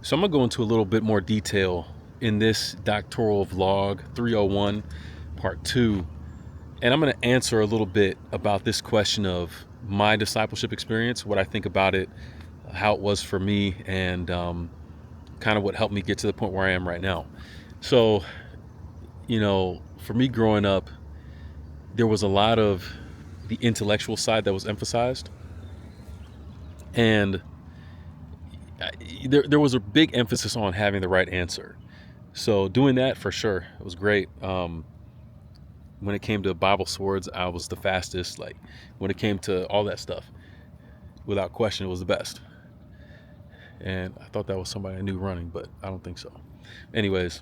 So I'm going to go into a little bit more detail in this doctoral vlog 301 part 2, and I'm going to answer a little bit about this question of my discipleship experience, what I think about it, how it was for me, and kind of what helped me get to the point where I am right now. So, for me growing up, there was a lot of the intellectual side that was emphasized, and there was a big emphasis on having the right answer. So doing that for sure, it was great. When it came to Bible swords, I was the fastest. Like when it came to all that stuff, without question, it was the best. And I thought that was somebody I knew running, but I don't think so. Anyways,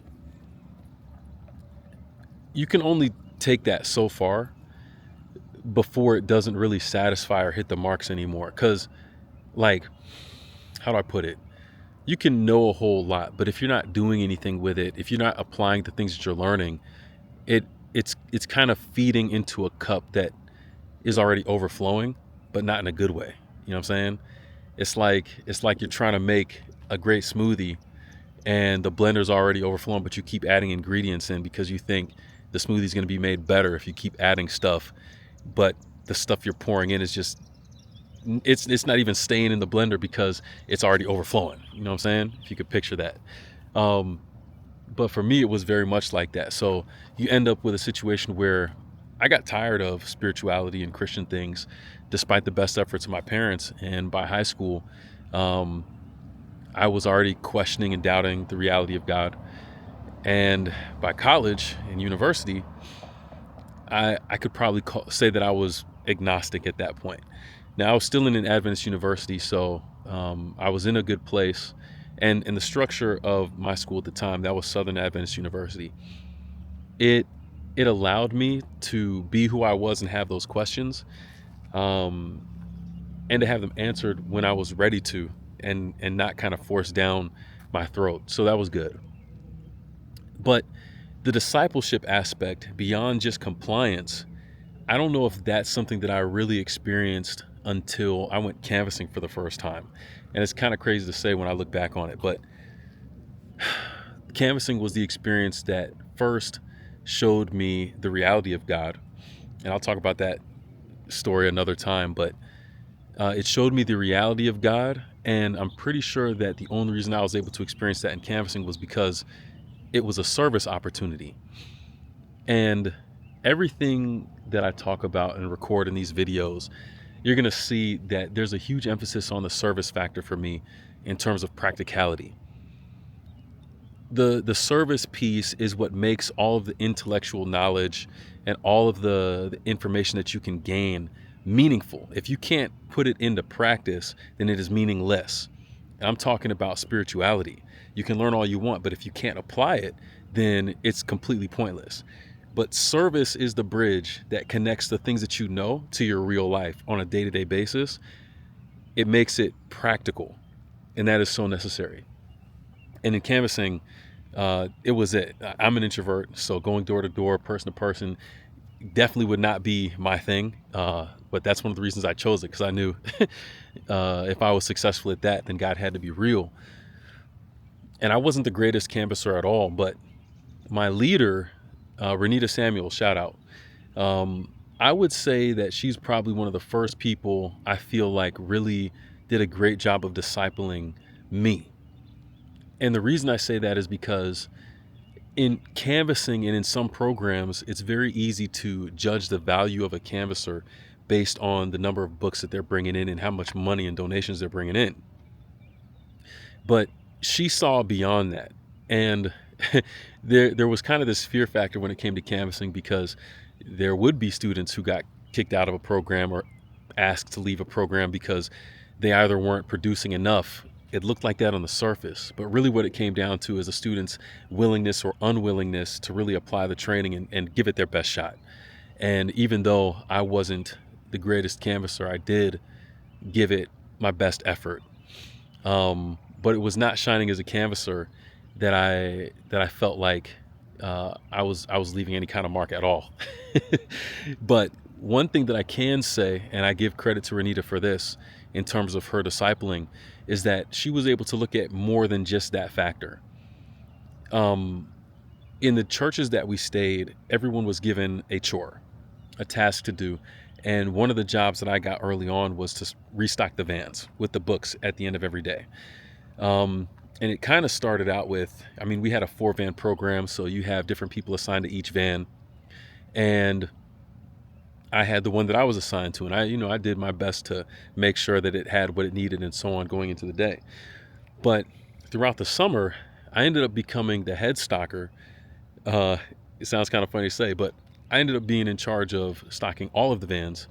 you can only take that so far before it doesn't really satisfy or hit the marks anymore. Because, like, how do I put it? You can know a whole lot, but if you're not doing anything with it, if you're not applying the things that you're learning, it's kind of feeding into a cup that is already overflowing, but not in a good way. You know what I'm saying? It's like you're trying to make a great smoothie and the blender's already overflowing, but you keep adding ingredients in because you think the smoothie's going to be made better if you keep adding stuff, but the stuff you're pouring in is just it's not even staying in the blender because it's already overflowing. You know what I'm saying? If you could picture that. But for me, it was very much like that. So you end up with a situation where I got tired of spirituality and Christian things, despite the best efforts of my parents. And by high school, I was already questioning and doubting the reality of God. And by college and university, I could probably say that I was agnostic at that point. Now, I was still in an Adventist university, so I was in a good place. And in the structure of my school at the time, that was Southern Adventist University, it allowed me to be who I was and have those questions, and to have them answered when I was ready to, and not kind of forced down my throat. So that was good. But the discipleship aspect, beyond just compliance, I don't know if that's something that I really experienced until I went canvassing for the first time. And it's kind of crazy to say when I look back on it, but canvassing was the experience that first showed me the reality of God. And I'll talk about that story another time, but it showed me the reality of God. And I'm pretty sure that the only reason I was able to experience that in canvassing was because it was a service opportunity. And everything that I talk about and record in these videos, you're going to see that there's a huge emphasis on the service factor for me in terms of practicality. The service piece is what makes all of the intellectual knowledge and all of the information that you can gain meaningful. If you can't put it into practice, then it is meaningless. And I'm talking about spirituality. You can learn all you want, but if you can't apply it, then it's completely pointless. But service is the bridge that connects the things that you know to your real life on a day-to-day basis. It makes it practical, and that is so necessary. And in canvassing, it was it. I'm an introvert, so going door to door, person to person, definitely would not be my thing. But that's one of the reasons I chose it, because I knew if I was successful at that, then God had to be real. And I wasn't the greatest canvasser at all, but my leader, Renita Samuel, shout out. I would say that she's probably one of the first people I feel like really did a great job of discipling me. And the reason I say that is because in canvassing and in some programs, it's very easy to judge the value of a canvasser based on the number of books that they're bringing in and how much money and donations they're bringing in. But she saw beyond that. And there was kind of this fear factor when it came to canvassing, because there would be students who got kicked out of a program or asked to leave a program because they either weren't producing enough. It looked like that on the surface, but really what it came down to is a student's willingness or unwillingness to really apply the training and give it their best shot. And even though I wasn't the greatest canvasser, I did give it my best effort. But it was not shining as a canvasser that I felt like I was leaving any kind of mark at all. But one thing that I can say, and I give credit to Renita for this in terms of her discipling, is that she was able to look at more than just that factor. In the churches that we stayed, everyone was given a chore, a task to do. And one of the jobs that I got early on was to restock the vans with the books at the end of every day. And it kind of started out with, I mean, we had a 4-van program, so you have different people assigned to each van. And I had the one that I was assigned to, and I did my best to make sure that it had what it needed and so on going into the day. But throughout the summer, I ended up becoming the head stocker. It sounds kind of funny to say, but I ended up being in charge of stocking all of the vans,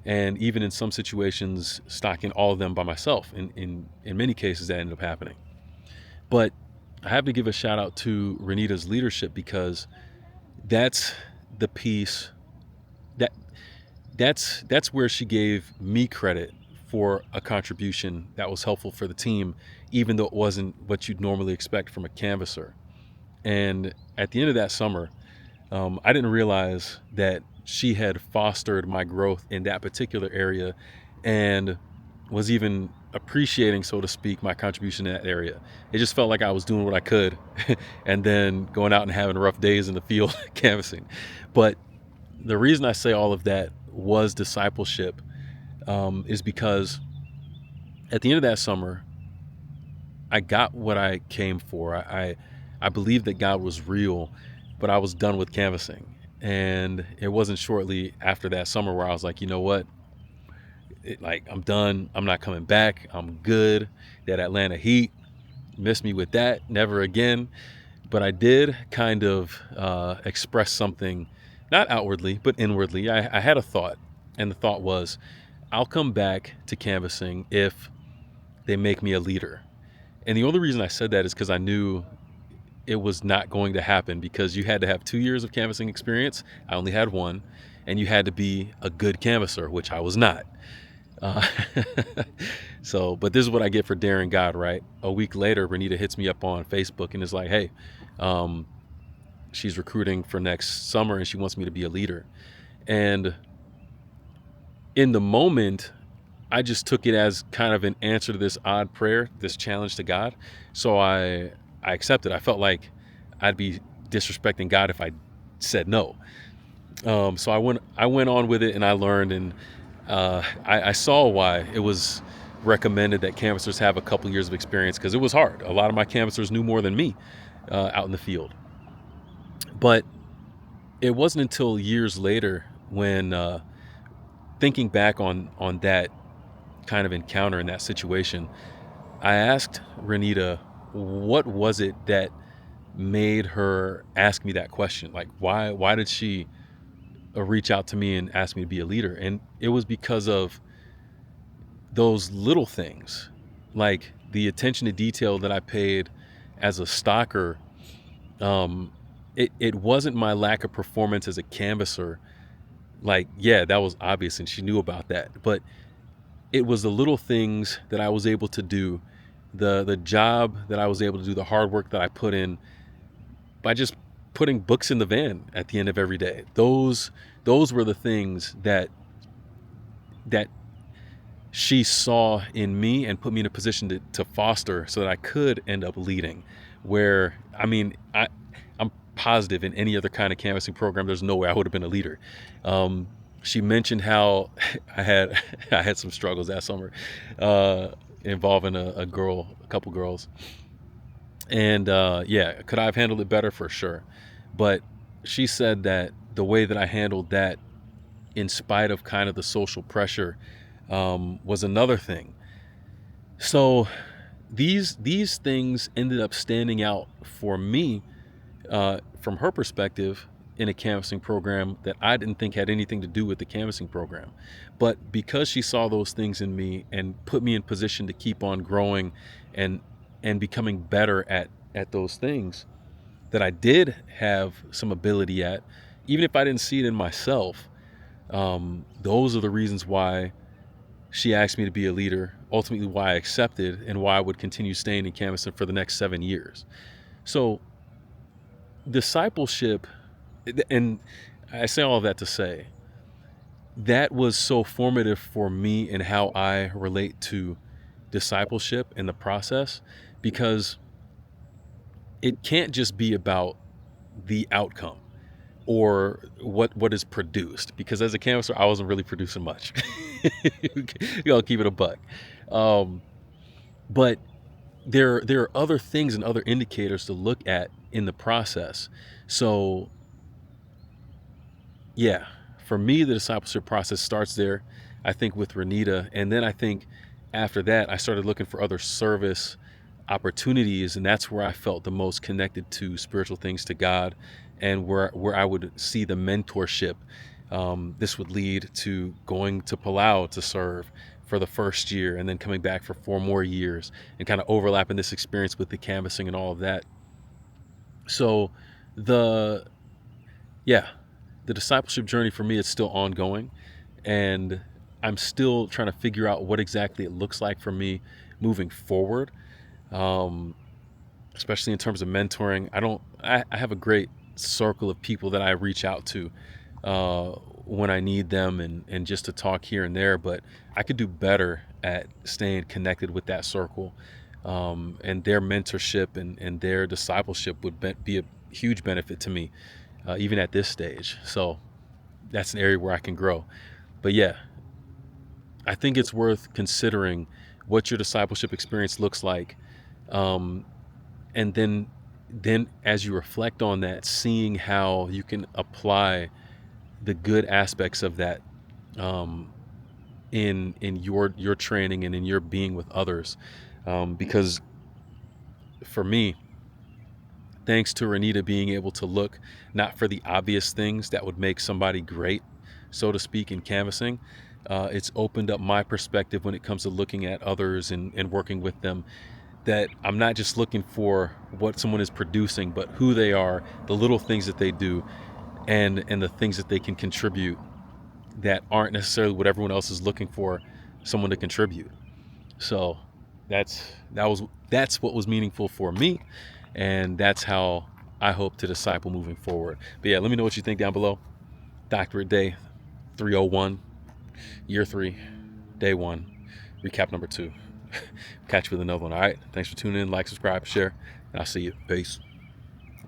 and even in some situations, stocking all of them by myself. In many cases, that ended up happening. But I have to give a shout out to Renita's leadership, because that's the piece that's where she gave me credit for a contribution that was helpful for the team, even though it wasn't what you'd normally expect from a canvasser. And at the end of that summer, I didn't realize that she had fostered my growth in that particular area and was even appreciating, so to speak, my contribution in that area. It just felt like I was doing what I could and then going out and having rough days in the field canvassing. But the reason I say all of that was discipleship, is because at the end of that summer, I got what I came for. I believed that God was real, but I was done with canvassing. And it wasn't shortly after that summer where I was like, you know what? I'm done. I'm not coming back. I'm good. That Atlanta Heat missed me with that. Never again. But I did kind of express something, not outwardly, but inwardly. I had a thought, and the thought was, I'll come back to canvassing if they make me a leader. And the only reason I said that is because I knew it was not going to happen, because you had to have 2 years of canvassing experience. I only had 1, and you had to be a good canvasser, which I was not. But this is what I get for daring God, right? A week later, Renita hits me up on Facebook and is like, hey, she's recruiting for next summer and she wants me to be a leader. And in the moment, I just took it as kind of an answer to this odd prayer, this challenge to God. So I accepted. I felt like I'd be disrespecting God if I said no. So I went on with it, and I learned, and I saw why it was recommended that canvassers have a couple years of experience, because it was hard. A lot of my canvassers knew more than me out in the field. But it wasn't until years later when, thinking back on that kind of encounter in that situation, I asked Renita, what was it that made her ask me that question? Like, why did she reach out to me and ask me to be a leader? And it was because of those little things, like the attention to detail that I paid as a stalker. It wasn't my lack of performance as a canvasser. Like, yeah, that was obvious, and she knew about that. But it was the little things that I was able to do, the job that I was able to do, the hard work that I put in by just putting books in the van at the end of every day. Those were the things that she saw in me and put me in a position to foster, so that I could end up leading. Where, I mean, I'm positive in any other kind of canvassing program, there's no way I would have been a leader. She mentioned how I had some struggles that summer involving a couple girls. And yeah, could I have handled it better? For sure. But she said that the way that I handled that, in spite of kind of the social pressure, was another thing. So these things ended up standing out for me from her perspective in a canvassing program that I didn't think had anything to do with the canvassing program. But because she saw those things in me and put me in position to keep on growing and becoming better at those things that I did have some ability at, even if I didn't see it in myself, those are the reasons why she asked me to be a leader, ultimately why I accepted, and why I would continue staying in canvassing for the next 7 years. So discipleship, and I say all of that to say, that was so formative for me in how I relate to discipleship in the process, because it can't just be about the outcome or what is produced, because as a canvasser I wasn't really producing much. I'll keep it a buck. um, but there are other things and other indicators to look at in the process. So yeah, for me, the discipleship process starts there, I think, with Renita. And then I think after that, I started looking for other service opportunities. And that's where I felt the most connected to spiritual things, to God, and where I would see the mentorship. This would lead to going to Palau to serve for the first year, and then coming back for 4 more years, and kind of overlapping this experience with the canvassing and all of that. So the yeah, the discipleship journey for me is still ongoing, and I'm still trying to figure out what exactly it looks like for me moving forward, um, especially in terms of mentoring. I have a great circle of people that I reach out to uh, when I need them, and just to talk here and there, but I could do better at staying connected with that circle, and their mentorship and their discipleship would be a huge benefit to me, even at this stage. So that's an area where I can grow. But yeah, I think it's worth considering what your discipleship experience looks like, um, and then as you reflect on that, seeing how you can apply the good aspects of that, um, in your training and in your being with others, because for me, thanks to Renita being able to look not for the obvious things that would make somebody great, so to speak, in canvassing, it's opened up my perspective when it comes to looking at others and working with them. That I'm not just looking for what someone is producing, but who they are, the little things that they do, and the things that they can contribute that aren't necessarily what everyone else is looking for someone to contribute. So that's what was meaningful for me, and that's how I hope to disciple moving forward. But yeah, let me know what you think down below. Doctorate day 301, year 3, day 1, recap number 2. Catch you with another one. All right, thanks for tuning in. Like, subscribe, share, and I'll see you. Peace.